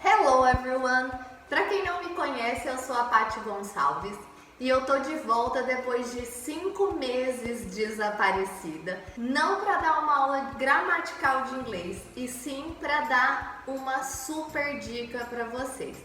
Hello everyone! Para quem não me conhece, eu sou a Paty Gonçalves e eu tô de volta depois de 5 meses desaparecida, não para dar uma aula gramatical de inglês, e sim para dar uma super dica para vocês.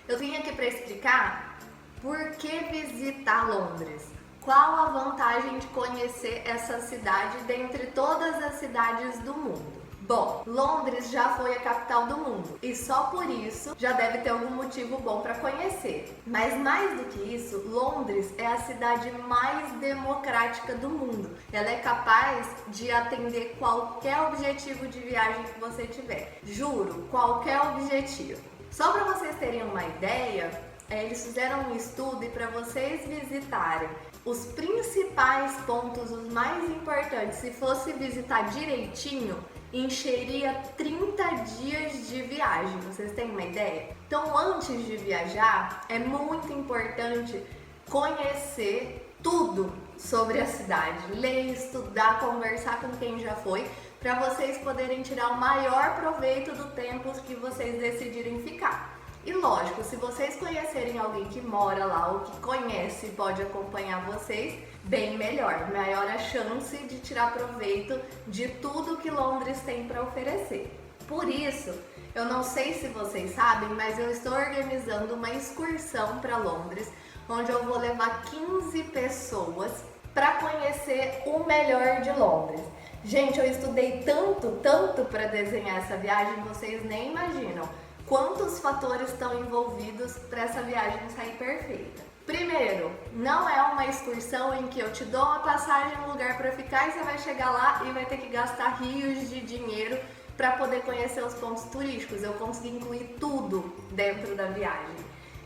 Eu vim aqui para explicar por que visitar Londres. Qual a vantagem de conhecer essa cidade dentre todas as cidades do mundo? Bom, Londres já foi a capital do mundo e só por isso já deve ter algum motivo bom para conhecer. Mas mais do que isso, Londres é a cidade mais democrática do mundo. Ela é capaz de atender qualquer objetivo de viagem que você tiver. Juro, qualquer objetivo. Só para vocês terem uma ideia, eles fizeram um estudo e para vocês visitarem os principais pontos, os mais importantes, se fosse visitar direitinho, encheria 30 dias de viagem. Vocês têm uma ideia? Então, antes de viajar, é muito importante conhecer tudo sobre a cidade, ler, estudar, conversar com quem já foi, para vocês poderem tirar o maior proveito do tempo que vocês decidirem ficar. E lógico, se vocês conhecerem alguém que mora lá ou que conhece e pode acompanhar vocês, bem melhor, maior a chance de tirar proveito de tudo que Londres tem para oferecer. Por isso, eu não sei se vocês sabem, mas eu estou organizando uma excursão para Londres, onde eu vou levar 15 pessoas para conhecer o melhor de Londres. Gente, eu estudei tanto para desenhar essa viagem, vocês nem imaginam quantos fatores estão envolvidos para essa viagem sair perfeita. Primeiro, não é uma excursão em que eu te dou uma passagem, um lugar para ficar e você vai chegar lá e vai ter que gastar rios de dinheiro para poder conhecer os pontos turísticos. Eu consegui incluir tudo dentro da viagem.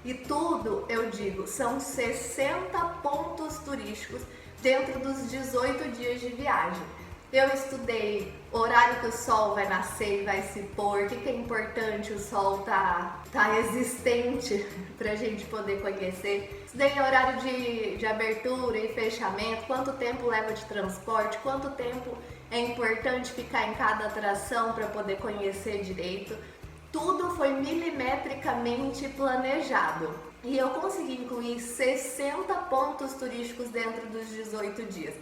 E tudo, eu digo, são 60 pontos turísticos dentro dos 18 dias de viagem. Eu estudei horário que o sol vai nascer e vai se pôr, o que é importante o sol tá existente para a gente poder conhecer. Estudei horário de abertura e fechamento, quanto tempo leva de transporte, quanto tempo é importante ficar em cada atração para poder conhecer direito. Tudo foi milimetricamente planejado. E eu consegui incluir 60 pontos turísticos dentro dos 18 dias.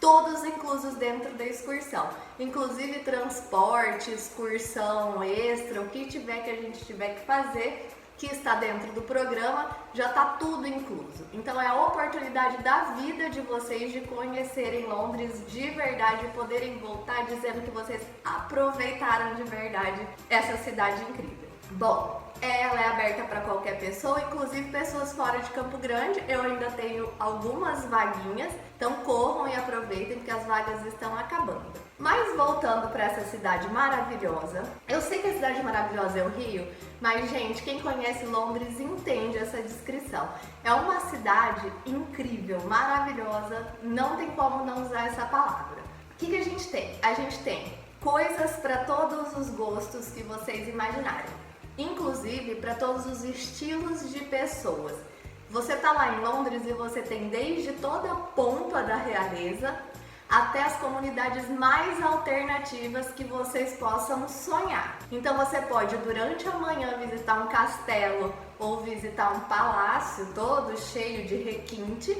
Todos inclusos dentro da excursão, inclusive transporte, excursão extra, o que tiver que a gente tiver que fazer, que está dentro do programa, já está tudo incluso. Então é a oportunidade da vida de vocês de conhecerem Londres de verdade e poderem voltar dizendo que vocês aproveitaram de verdade essa cidade incrível. Bom, ela é aberta para qualquer pessoa, inclusive pessoas fora de Campo Grande. Eu ainda tenho algumas vaguinhas, então corram e aproveitem porque as vagas estão acabando. Mas voltando para essa cidade maravilhosa, eu sei que a cidade maravilhosa é o Rio, mas gente, quem conhece Londres entende essa descrição. É uma cidade incrível, maravilhosa, não tem como não usar essa palavra. O que a gente tem? A gente tem coisas para todos os gostos que vocês imaginarem. Inclusive para todos os estilos de pessoas. Você tá lá em Londres e você tem desde toda a pompa da realeza até as comunidades mais alternativas que vocês possam sonhar. Então você pode durante a manhã visitar um castelo ou visitar um palácio todo cheio de requinte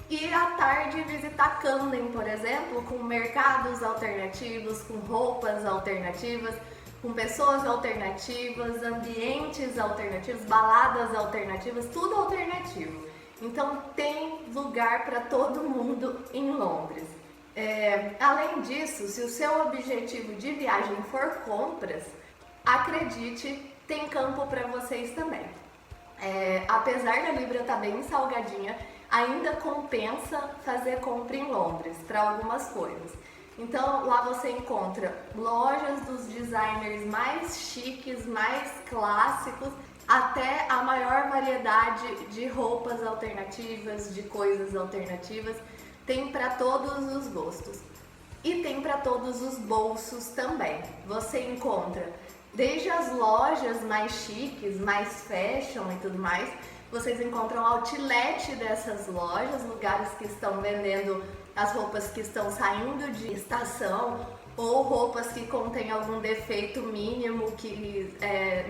e à tarde visitar Camden, por exemplo, com mercados alternativos, com roupas alternativas, com pessoas alternativas, ambientes alternativos, baladas alternativas, tudo alternativo. Então tem lugar para todo mundo em Londres. Além disso, se o seu objetivo de viagem for compras, acredite, tem campo para vocês também. Apesar da Libra estar bem salgadinha, ainda compensa fazer compra em Londres para algumas coisas. Então lá você encontra lojas dos designers mais chiques, mais clássicos, até a maior variedade de roupas alternativas, de coisas alternativas, tem para todos os gostos. E tem para todos os bolsos também. Você encontra desde as lojas mais chiques, mais fashion e tudo mais, vocês encontram outlet dessas lojas, lugares que estão vendendo as roupas que estão saindo de estação ou roupas que contêm algum defeito mínimo que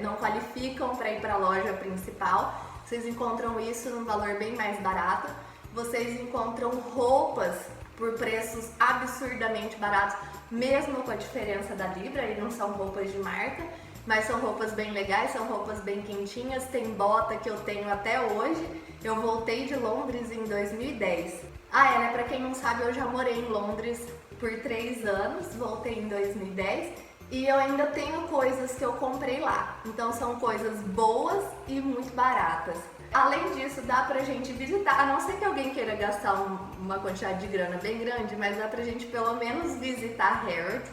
não qualificam para ir para a loja principal. Vocês encontram isso num valor bem mais barato. Vocês encontram roupas por preços absurdamente baratos, mesmo com a diferença da libra, e não são roupas de marca, mas são roupas bem legais, são roupas bem quentinhas. Tem bota que eu tenho até hoje. Eu voltei de Londres em 2010. Né? Pra quem não sabe, eu já morei em Londres por 3 anos, voltei em 2010 e eu ainda tenho coisas que eu comprei lá. Então são coisas boas e muito baratas. Além disso, dá pra gente visitar, a não ser que alguém queira gastar uma quantidade de grana bem grande, mas dá pra gente pelo menos visitar a Harrods.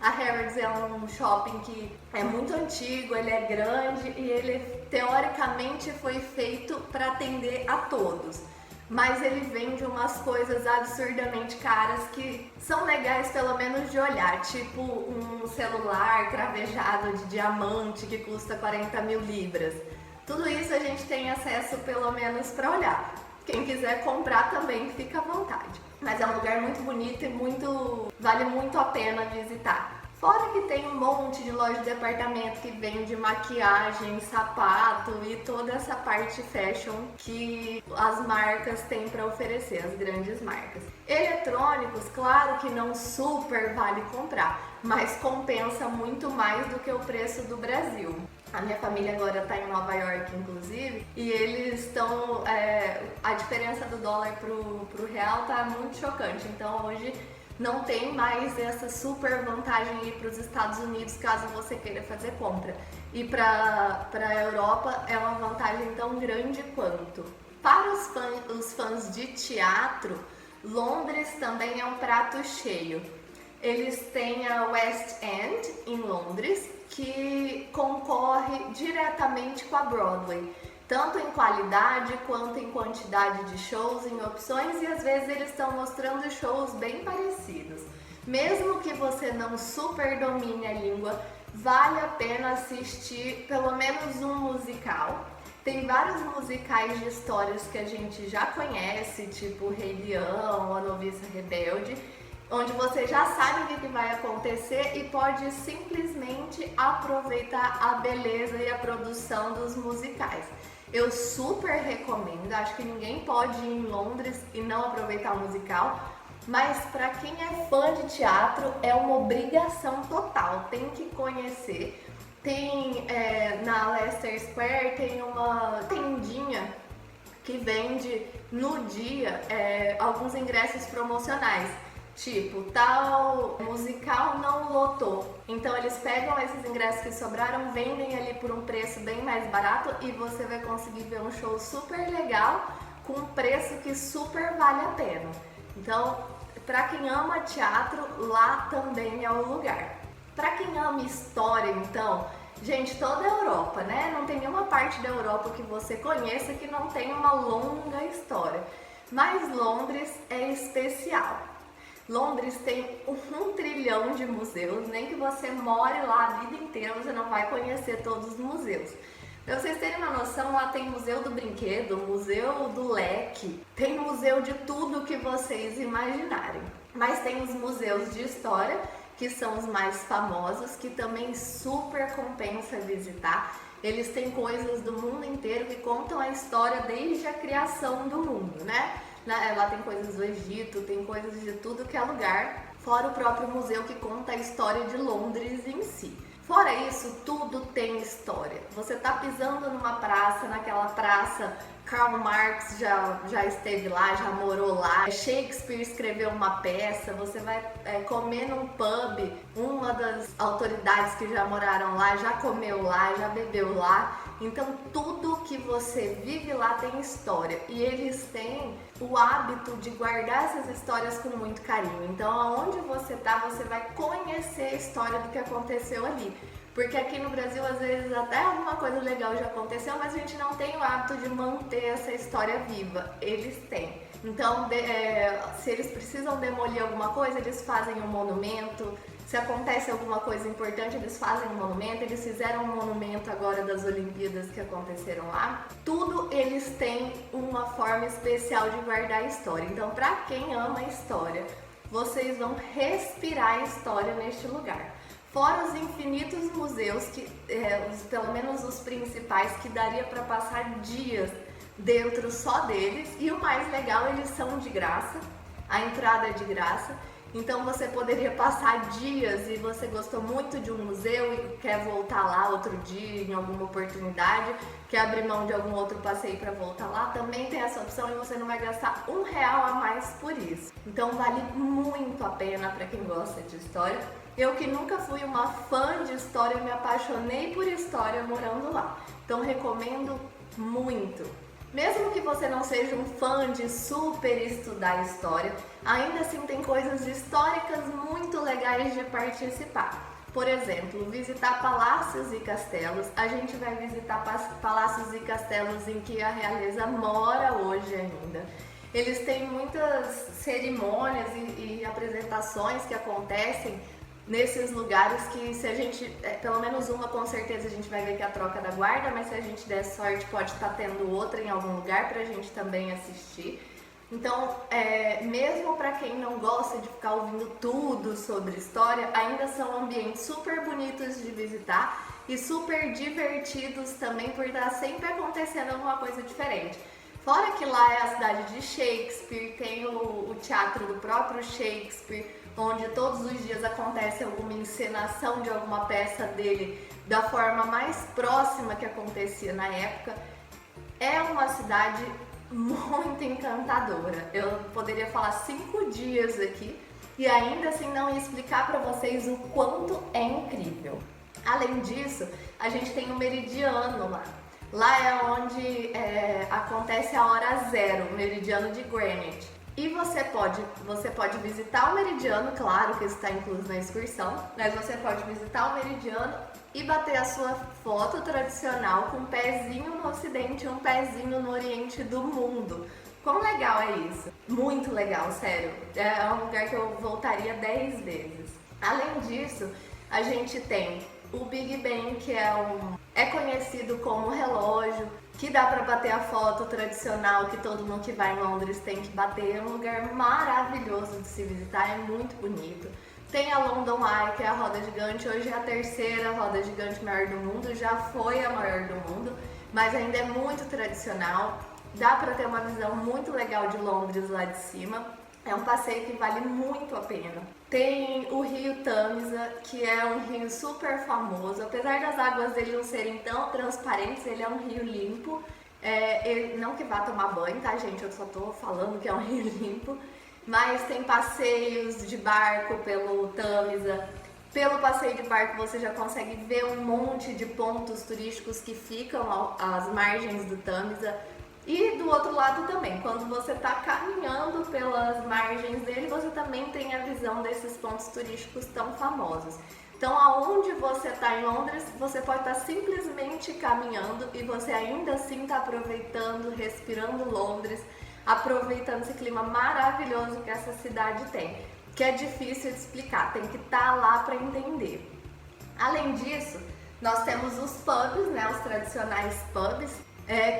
A Harrods é um shopping que é muito antigo, ele é grande e ele teoricamente foi feito para atender a todos. Mas ele vende umas coisas absurdamente caras que são legais pelo menos de olhar, tipo um celular cravejado de diamante que custa 40 mil libras. Tudo isso a gente tem acesso pelo menos para olhar. Quem quiser comprar também fica à vontade. Mas é um lugar muito bonito e vale muito a pena visitar. Fora que tem um monte de loja de departamento que vende maquiagem, sapato e toda essa parte fashion que as marcas têm para oferecer, as grandes marcas. Eletrônicos, claro que não super vale comprar, mas compensa muito mais do que o preço do Brasil. A minha família agora está em Nova York, inclusive, e eles estão... a diferença do dólar pro real está muito chocante, então hoje não tem mais essa super vantagem de ir para os Estados Unidos caso você queira fazer compra. E para a Europa é uma vantagem tão grande quanto. Para os fãs de teatro, Londres também é um prato cheio. Eles têm a West End em Londres, que concorre diretamente com a Broadway, tanto em qualidade quanto em quantidade de shows, em opções, e às vezes eles estão mostrando shows bem parecidos. Mesmo que você não super domine a língua, vale a pena assistir pelo menos um musical. Tem vários musicais de histórias que a gente já conhece, tipo Rei Leão, A Noviça Rebelde, onde você já sabe o que vai acontecer e pode simplesmente aproveitar a beleza e a produção dos musicais. Eu super recomendo, acho que ninguém pode ir em Londres e não aproveitar o musical, mas para quem é fã de teatro é uma obrigação total, tem que conhecer. Tem na Leicester Square tem uma tendinha que vende no dia alguns ingressos promocionais. Tipo, tal musical não lotou. Então eles pegam esses ingressos que sobraram, vendem ali por um preço bem mais barato e você vai conseguir ver um show super legal com um preço que super vale a pena. Então, para quem ama teatro, lá também é o lugar. Para quem ama história, então, gente, toda a Europa, né? Não tem nenhuma parte da Europa que você conheça que não tenha uma longa história. Mas Londres é especial. Londres tem 1 trilhão de museus, nem que você more lá a vida inteira, você não vai conhecer todos os museus. Pra vocês terem uma noção, lá tem museu do brinquedo, museu do leque, tem museu de tudo que vocês imaginarem. Mas tem os museus de história, que são os mais famosos, que também super compensa visitar. Eles têm coisas do mundo inteiro que contam a história desde a criação do mundo, né? Lá tem coisas do Egito, tem coisas de tudo que é lugar, fora o próprio museu que conta a história de Londres em si. Fora isso, tudo tem história. Você tá pisando numa praça, naquela praça, Karl Marx já esteve lá, já morou lá, Shakespeare escreveu uma peça, você vai comer num pub, uma das autoridades que já moraram lá, já comeu lá, já bebeu lá. Então tudo que você vive lá tem história e eles têm o hábito de guardar essas histórias com muito carinho. Então aonde você tá, você vai conhecer a história do que aconteceu ali. Porque aqui no Brasil, às vezes, até alguma coisa legal já aconteceu, mas a gente não tem o hábito de manter essa história viva. Eles têm. Então, se eles precisam demolir alguma coisa, eles fazem um monumento, Se acontece alguma coisa importante, eles fazem um monumento. Eles fizeram um monumento agora das Olimpíadas que aconteceram lá. Tudo eles têm uma forma especial de guardar a história. Então, para quem ama a história, vocês vão respirar a história neste lugar. Fora os infinitos museus, pelo menos os principais, que daria para passar dias dentro só deles. E o mais legal, eles são de graça, a entrada é de graça. Então você poderia passar dias e você gostou muito de um museu e quer voltar lá outro dia, em alguma oportunidade, quer abrir mão de algum outro passeio para voltar lá, também tem essa opção e você não vai gastar R$1 a mais por isso. Então vale muito a pena para quem gosta de história. Eu que nunca fui uma fã de história, me apaixonei por história morando lá. Então recomendo muito. Mesmo que você não seja um fã de super estudar história, ainda assim tem coisas históricas muito legais de participar. Por exemplo, visitar palácios e castelos. A gente vai visitar palácios e castelos em que a realeza mora hoje ainda. Eles têm muitas cerimônias e apresentações que acontecem nesses lugares que, se a gente, pelo menos uma com certeza a gente vai ver que é a troca da guarda, mas se a gente der sorte pode estar tendo outra em algum lugar pra gente também assistir. Então, mesmo para quem não gosta de ficar ouvindo tudo sobre história, ainda são ambientes super bonitos de visitar e super divertidos também, por estar sempre acontecendo alguma coisa diferente. Fora que lá é a cidade de Shakespeare, tem o teatro do próprio Shakespeare, onde todos os dias acontece alguma encenação de alguma peça dele da forma mais próxima que acontecia na época. É uma cidade muito encantadora. Eu poderia falar 5 dias aqui e ainda assim não ia explicar para vocês o quanto é incrível. Além disso, a gente tem o meridiano lá. Lá é onde acontece a hora zero, o meridiano de Greenwich. E você pode visitar o meridiano, claro que isso está incluso na excursão, mas você pode visitar o meridiano e bater a sua foto tradicional com um pezinho no ocidente e um pezinho no oriente do mundo. Quão legal é isso? Muito legal, sério. É um lugar que eu voltaria 10 vezes. Além disso, a gente tem o Big Ben, que é conhecido como relógio, que dá para bater a foto tradicional que todo mundo que vai em Londres tem que bater. É um lugar maravilhoso de se visitar, é muito bonito. Tem a London Eye, que é a roda gigante, hoje é a terceira roda gigante maior do mundo, já foi a maior do mundo, mas ainda é muito tradicional. Dá para ter uma visão muito legal de Londres lá de cima. É um passeio que vale muito a pena. Tem o rio Tamisa, que é um rio super famoso. Apesar das águas dele não serem tão transparentes, ele é um rio limpo. Não que vá tomar banho, tá, gente? Eu só tô falando que é um rio limpo. Mas tem passeios de barco pelo Tamisa. Pelo passeio de barco você já consegue ver um monte de pontos turísticos que ficam às margens do Tamisa. E do outro lado também, quando você está caminhando pelas margens dele, você também tem a visão desses pontos turísticos tão famosos. Então, aonde você está em Londres, você pode estar simplesmente caminhando e você ainda assim está aproveitando, respirando Londres, aproveitando esse clima maravilhoso que essa cidade tem, que é difícil de explicar, tem que estar lá para entender. Além disso, nós temos os pubs, né, os tradicionais pubs,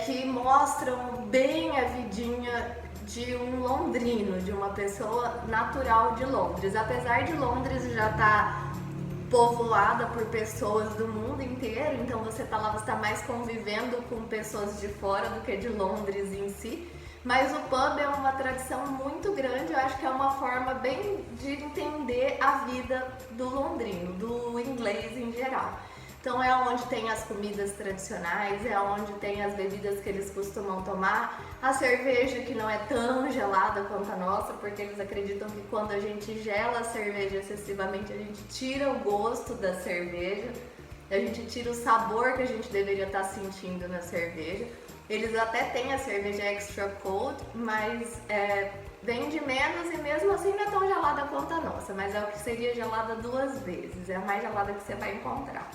que mostram bem a vidinha de um londrino, de uma pessoa natural de Londres. Apesar de Londres já estar povoada por pessoas do mundo inteiro, então você está lá, você está mais convivendo com pessoas de fora do que de Londres em si. Mas o pub é uma tradição muito grande, eu acho que é uma forma bem de entender a vida do londrino, do inglês em geral. Então é onde tem as comidas tradicionais, é onde tem as bebidas que eles costumam tomar, a cerveja que não é tão gelada quanto a nossa, porque eles acreditam que quando a gente gela a cerveja excessivamente, a gente tira o gosto da cerveja, a gente tira o sabor que a gente deveria estar sentindo na cerveja. Eles até têm a cerveja extra cold, mas vende menos e mesmo assim não é tão gelada quanto a nossa, mas é o que seria gelada 2 vezes, é a mais gelada que você vai encontrar.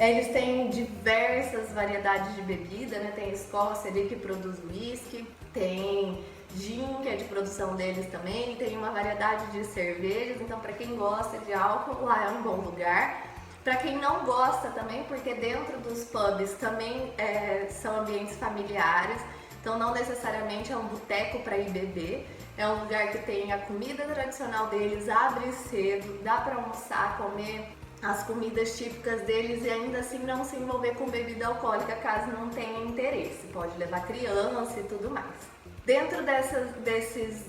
Eles têm diversas variedades de bebida, né? Tem Escócia ali que produz whisky, tem gin, que é de produção deles também, tem uma variedade de cervejas, então para quem gosta de álcool, lá é um bom lugar. Para quem não gosta também, porque dentro dos pubs também são ambientes familiares, então não necessariamente é um boteco para ir beber, é um lugar que tem a comida tradicional deles, abre cedo, dá para almoçar, comer as comidas típicas deles e ainda assim não se envolver com bebida alcoólica caso não tenha interesse, pode levar criança e tudo mais. Dentro desses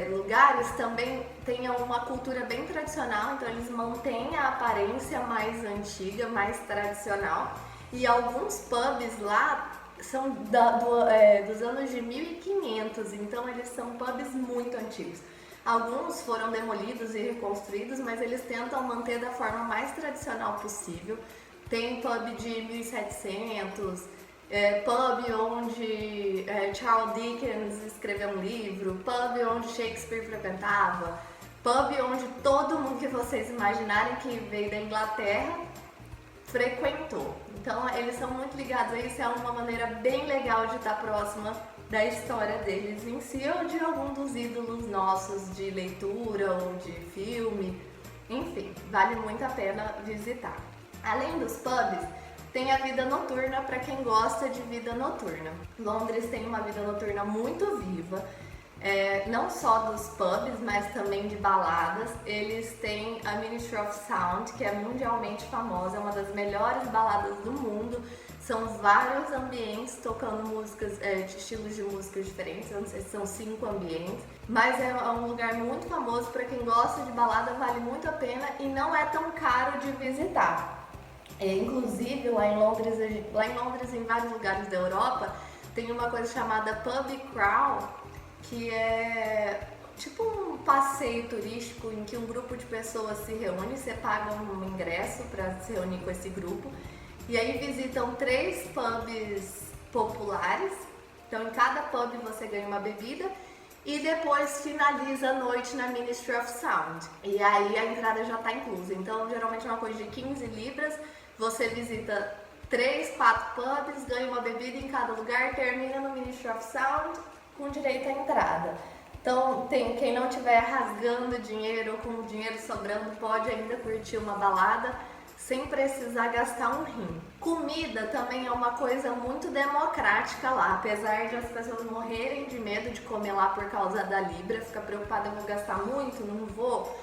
lugares também tem uma cultura bem tradicional, então eles mantêm a aparência mais antiga, mais tradicional, e alguns pubs lá são dos anos de 1500, então eles são pubs muito antigos. Alguns foram demolidos e reconstruídos, mas eles tentam manter da forma mais tradicional possível. Tem pub de 1700, pub onde Charles Dickens escreveu um livro, pub onde Shakespeare frequentava, pub onde todo mundo que vocês imaginarem que veio da Inglaterra frequentou. Então eles são muito ligados a isso, é uma maneira bem legal de estar próxima da história deles em si ou de algum dos ídolos nossos de leitura ou de filme, enfim, vale muito a pena visitar. Além dos pubs, tem a vida noturna para quem gosta de vida noturna. Londres tem uma vida noturna muito viva, não só dos pubs, mas também de baladas. Eles têm a Ministry of Sound, que é mundialmente famosa, é uma das melhores baladas do mundo. São vários ambientes tocando músicas, de estilos de músicas diferentes, eu não sei se são 5 ambientes, mas é um lugar muito famoso para quem gosta de balada, vale muito a pena e não é tão caro de visitar. Inclusive lá em Londres e em vários lugares da Europa tem uma coisa chamada pub crawl, que é tipo um passeio turístico em que um grupo de pessoas se reúne, você paga um ingresso para se reunir com esse grupo e aí visitam 3 pubs populares. Então em cada pub você ganha uma bebida e depois finaliza a noite na Ministry of Sound e aí a entrada já está inclusa. Então geralmente é uma coisa de 15 libras. Você visita 3, 4 pubs, ganha uma bebida em cada lugar, termina no Ministry of Sound com direito à entrada. Então, quem não estiver rasgando dinheiro ou com dinheiro sobrando pode ainda curtir uma balada sem precisar gastar um rim. Comida também é uma coisa muito democrática lá, apesar de as pessoas morrerem de medo de comer lá por causa da libra, fica preocupada, eu vou gastar muito, não vou.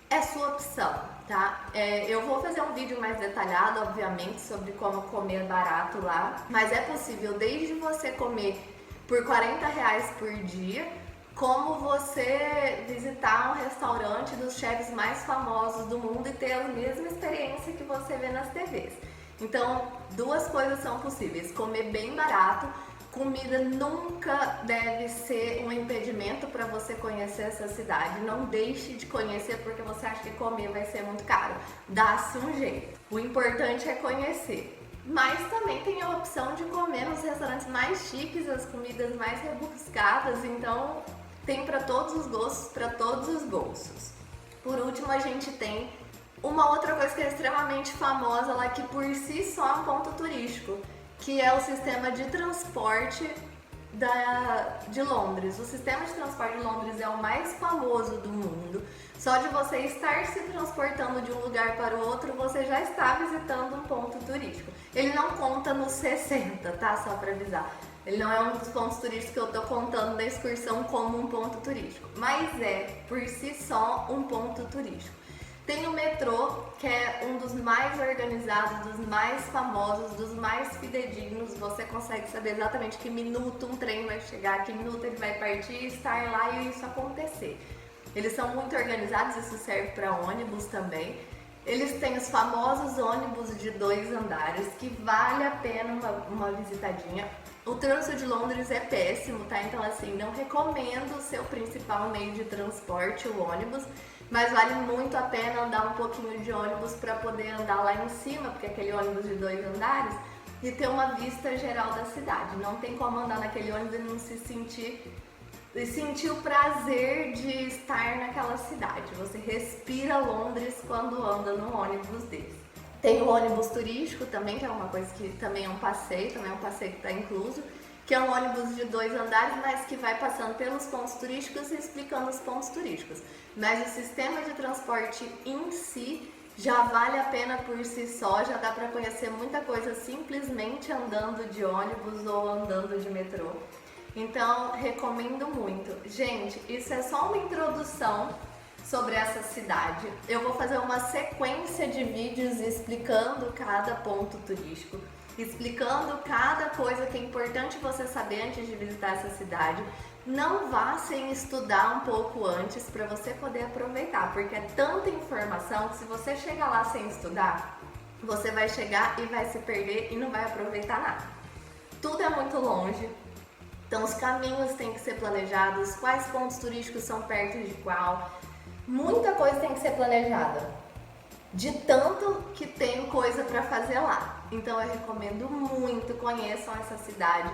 É sua opção, tá? Eu vou fazer um vídeo mais detalhado, obviamente, sobre como comer barato lá, mas é possível desde você comer por R$40 por dia, como você visitar um restaurante dos chefes mais famosos do mundo e ter a mesma experiência que você vê nas TVs. Então, 2 coisas são possíveis: comer bem barato. Comida nunca deve ser um impedimento para você conhecer essa cidade. Não deixe de conhecer porque você acha que comer vai ser muito caro. Dá-se um jeito. O importante é conhecer. Mas também tem a opção de comer nos restaurantes mais chiques, as comidas mais rebuscadas. Então tem para todos os gostos, para todos os bolsos. Por último, a gente tem uma outra coisa que é extremamente famosa lá, que por si só é um ponto turístico, que é o sistema de transporte de Londres. O sistema de transporte de Londres é o mais famoso do mundo. Só de você estar se transportando de um lugar para o outro, você já está visitando um ponto turístico. Ele não conta nos 60, tá? Só para avisar. Ele não é um dos pontos turísticos que eu tô contando da excursão como um ponto turístico, mas é, por si só, um ponto turístico. Tem o metrô, que é um dos mais organizados, dos mais famosos, dos mais fidedignos. Você consegue saber exatamente que minuto um trem vai chegar, que minuto ele vai partir, estar lá e isso acontecer. Eles são muito organizados, isso serve para ônibus também. Eles têm os famosos ônibus de 2 andares, que vale a pena uma visitadinha. O trânsito de Londres é péssimo, tá? Então, assim, não recomendo o seu principal meio de transporte, o ônibus, mas vale muito a pena andar um pouquinho de ônibus para poder andar lá em cima, porque é aquele ônibus de 2 andares, e ter uma vista geral da cidade. Não tem como andar naquele ônibus e não sentir o prazer de estar naquela cidade. Você respira Londres quando anda num ônibus desse. Tem o ônibus turístico também, que é uma coisa que também é um passeio que está incluso, que é um ônibus de 2 andares, mas que vai passando pelos pontos turísticos e explicando os pontos turísticos. Mas o sistema de transporte em si já vale a pena por si só, já dá para conhecer muita coisa simplesmente andando de ônibus ou andando de metrô. Então, recomendo muito. Gente, isso é só uma introdução sobre essa cidade. Eu vou fazer uma sequência de vídeos explicando cada ponto turístico, explicando cada coisa que é importante você saber antes de visitar essa cidade. Não vá sem estudar um pouco antes para você poder aproveitar, porque é tanta informação que se você chegar lá sem estudar, você vai chegar e vai se perder e não vai aproveitar nada. Tudo é muito longe, então os caminhos têm que ser planejados, quais pontos turísticos são perto de qual, muita coisa tem que ser planejada, de tanto que tem coisa para fazer lá. Então eu recomendo muito, conheçam essa cidade,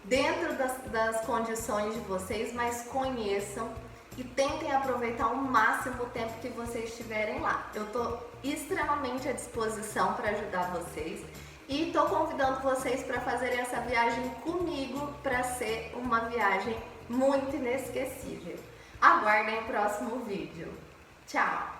dentro das condições de vocês, mas conheçam e tentem aproveitar ao máximo o tempo que vocês estiverem lá. Eu estou extremamente à disposição para ajudar vocês e estou convidando vocês para fazerem essa viagem comigo para ser uma viagem muito inesquecível. Aguardem o próximo vídeo. Tchau!